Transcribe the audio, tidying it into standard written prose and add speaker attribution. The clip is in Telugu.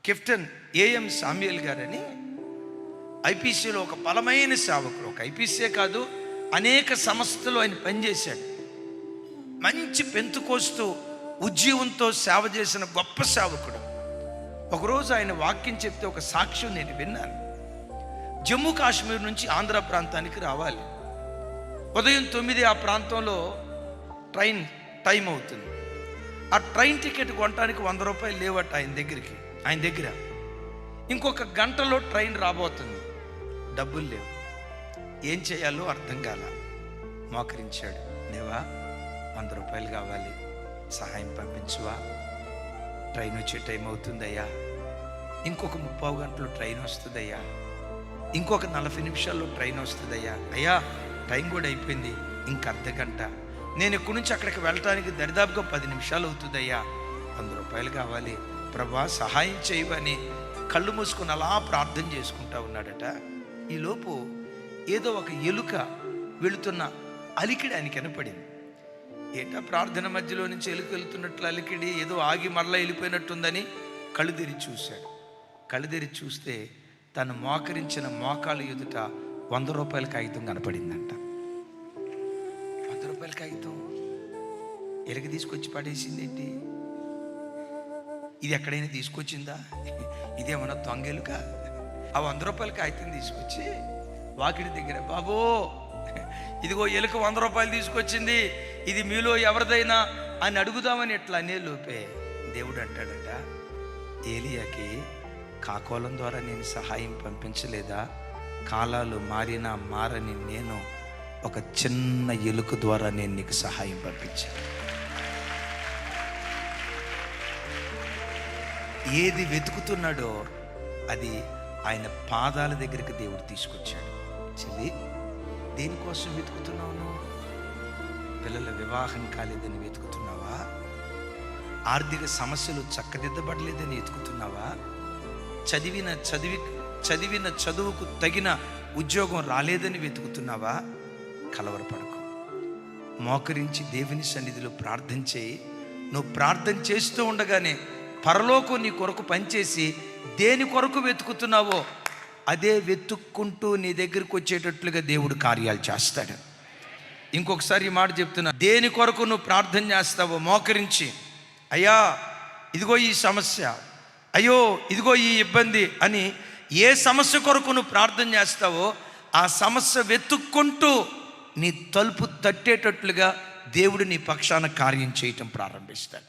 Speaker 1: కెప్టెన్ ఏఎం సామ్యుయల్ గారని ఐపీసీలో ఒక బలమైన సేవకుడు. ఒక ఐపీసీ కాదు, అనేక సంస్థలు ఆయన పనిచేశాడు. మంచి పెంతుకోస్తూ ఉజ్జీవంతో సేవ చేసిన గొప్ప సేవకుడు. ఒకరోజు ఆయన వాక్యం చెప్తే ఒక సాక్ష్యం నేను విన్నాను. జమ్మూ కాశ్మీర్ నుంచి ఆంధ్ర ప్రాంతానికి రావాలి. ఉదయం 9 ఆ ప్రాంతంలో ట్రైన్ టైం అవుతుంది. ఆ ట్రైన్ టికెట్ కొనడానికి 100 రూపాయలు లేవట ఆయన దగ్గర. ఇంకొక గంటలో ట్రైన్ రాబోతుంది, డబ్బులు లేవు. ఏం చేయాలో అర్థం కాల. మోకరించాడు, దేవా 100 రూపాయలు కావాలి, సహాయం పంపించువా, ట్రైన్ వచ్చే టైం అవుతుందయ్యా, ఇంకొక 30 గంటలు ట్రైన్ వస్తుందయ్యా, ఇంకొక 40 నిమిషాల్లో ట్రైన్ వస్తుందయ్యా, అయ్యా టైం కూడా అయిపోయింది, ఇంక అర్ధగంట, నేను ఇక్కడి నుంచి అక్కడికి వెళ్ళటానికి దరిదాపుగా 10 నిమిషాలు అవుతుందయ్యా, 100 రూపాయలు కావాలి, ప్రభా సహాయం చేయవని కళ్ళు మూసుకొని అలా ప్రార్థన చేసుకుంటా ఉన్నాడట. ఈలోపు ఏదో ఒక ఎలుక వెళుతున్న అలికిడి ఆయనకి కనపడింది. ఏంటా ప్రార్థన మధ్యలో నుంచి ఎలుక వెళుతున్నట్లు అలికిడి, ఏదో ఆగి మరలా వెళ్ళిపోయినట్టుందని కళ్ళు తెరిచి చూశాడు. కళ్ళు తెరిచి చూస్తే తను మోకరించిన మోకాలు ఎదుట 100 రూపాయల కాగితం కనపడిందంట. 100 రూపాయల కాగితం ఎలుక తీసుకొచ్చి పడేసింది ఏంటి? ఇది ఎక్కడైనా తీసుకొచ్చిందా? ఇదేమన్నా దొంగెలుక? ఆ 100 రూపాయల కాగితం తీసుకొచ్చి వాకిడి దగ్గర, బాబో ఇదిగో ఎలుక 100 రూపాయలు తీసుకొచ్చింది, ఇది మీలో ఎవరిదైనా అని అడుగుదామని ఎట్లా అనే లోపే దేవుడు అంటాడట, ఏలియాకి కాకోలం ద్వారా నేను సహాయం పంపించలేదా? కాలాలు మారినా మారని నేను ఒక చిన్న ఎలుక ద్వారా నేను నీకు సహాయం పంపించాను. ఏది వెతుకుతున్నాడో అది ఆయన పాదాల దగ్గరికి దేవుడు తీసుకొచ్చాడు. చెల్లి, దేనికోసం వెతుకుతున్నావు నువ్వు? పిల్లల వివాహం కాలేదని వెతుకుతున్నావా? ఆర్థిక సమస్యలు చక్కదిద్దబడలేదని వెతుకుతున్నావా? చదివిన చదువుకు తగిన ఉద్యోగం రాలేదని వెతుకుతున్నావా? కలవరపడకు, మోకరించి దేవుని సన్నిధిలో ప్రార్థన చేయి. నువ్వు ప్రార్థన చేస్తూ ఉండగానే పరలోకం నీ కొరకు పనిచేసి దేని కొరకు వెతుకుతున్నావో అదే వెతుక్కుంటూ నీ దగ్గరికి వచ్చేటట్లుగా దేవుడు కార్యాలు చేస్తాడు. ఇంకొకసారి ఈ మాట చెప్తున్నా, దేని కొరకు నువ్వు ప్రార్థన చేస్తావో మోకరించి, అయ్యా ఇదిగో ఈ సమస్య, అయ్యో ఇదిగో ఈ ఇబ్బంది అని ఏ సమస్య కొరకు నువ్వు ప్రార్థన చేస్తావో ఆ సమస్య వెతుక్కుంటూ నీ తలుపు తట్టేటట్లుగా దేవుడు నీ పక్షాన కార్యం చేయటం ప్రారంభిస్తాడు.